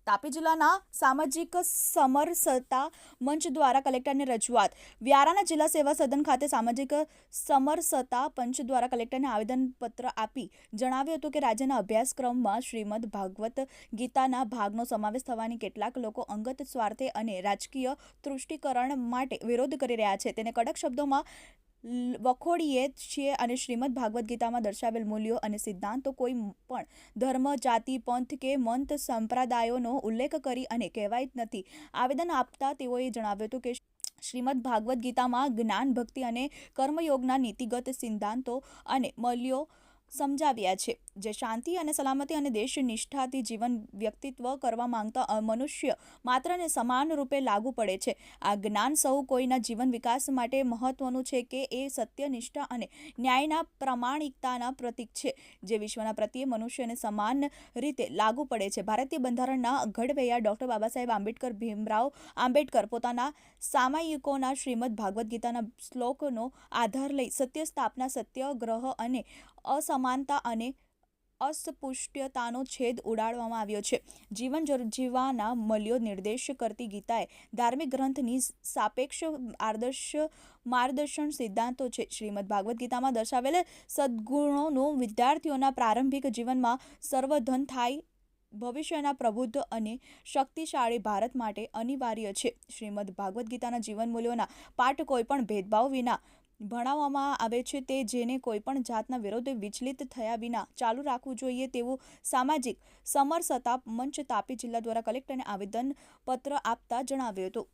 તાપી જિલ્લાના સામાજિક સમરસતા મંચ દ્વારા કલેક્ટરને રજૂઆત. વ્યારાના જિલ્લા સેવા સદન ખાતે સામાજિક સમરસતા પંચ દ્વારા કલેક્ટરને આવેદનપત્ર આપી જણાવ્યું હતું કે રાજ્યના અભ્યાસક્રમમાં શ્રીમદ ભાગવત ગીતાના ભાગનો સમાવેશ થવાની કેટલાક લોકો અંગત સ્વાર્થે અને રાજકીય તૃષ્ટિકરણ માટે વિરોધ કરી રહ્યા છે. તેને કડક શબ્દોમાં વખોડીએ છીએ અને શ્રીમદ ભાગવત ગીતામાં દર્શાવેલ મૂલ્યો અને સિદ્ધાંતો કોઈ પણ ધર્મ, જાતિ, પંથ કે મંત સંપ્રદાયોનો ઉલ્લેખ કરી અને કહેવાય નથી. આવેદન આપતા તેઓએ જણાવ્યું હતું કે શ્રીમદ ભાગવત ગીતામાં જ્ઞાન, ભક્તિ અને કર્મયોગના નીતિગત સિદ્ધાંતો અને મૂલ્યો સમજાવ્યા છે, જે શાંતિ અને સલામતી અને દેશ નિષ્ઠાથી જીવન વ્યક્તિત્વ કરવા માંગતા મનુષ્ય માત્રને સમાન રૂપે લાગુ પડે છે. આ જ્ઞાન સૌ કોઈના જીવન વિકાસ માટે મહત્વનું છે કે એ સત્ય, નિષ્ઠા અને ન્યાયના પ્રામાણિકતાના પ્રતીક છે, જે વિશ્વના પ્રત્યે મનુષ્યને સમાન રીતે લાગુ પડે છે. ભારતીય બંધારણના ઘડવૈયા ડૉક્ટર બાબાસાહેબ આંબેડકર ભીમરાવ આંબેડકર પોતાના સામયિકોના શ્રીમદ ભાગવત ગીતાના શ્લોકનો આધાર લઈ સત્ય સ્થાપના, સત્યાગ્રહ અને અસમાનતા અને અસ્પૃશ્યતાનો છેદ ઉડાડવામાં આવ્યો છે. જીવન જીવવાના મૂલ્યો નિર્દેશ કરતી ગીતાએ ધાર્મિક ગ્રંથની સાપેક્ષ માર્ગદર્શન સિદ્ધાંતો છે. શ્રીમદ ભાગવત ગીતામાં દર્શાવેલ સદ્ગુણોનું વિદ્યાર્થીઓના પ્રારંભિક જીવનમાં સંવર્ધન થાય ભવિષ્યના પ્રબુદ્ધ અને શક્તિશાળી ભારત માટે અનિવાર્ય છે. શ્રીમદ ભાગવત ગીતાના જીવન મૂલ્યોના પાઠ કોઈપણ ભેદભાવ વિના ભણાવવામાં આવે છે, તે જેને કોઈપણ જાતના વિરોધે વિચલિત થયા વિના ચાલુ રાખવું જોઈએ તેવું સામાજિક સમરસતા મંચ તાપી જિલ્લા દ્વારા કલેક્ટરને આવેદનપત્ર આપતા જણાવ્યું હતું.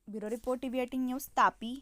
Bureau report, TV eighteen news, Tapi.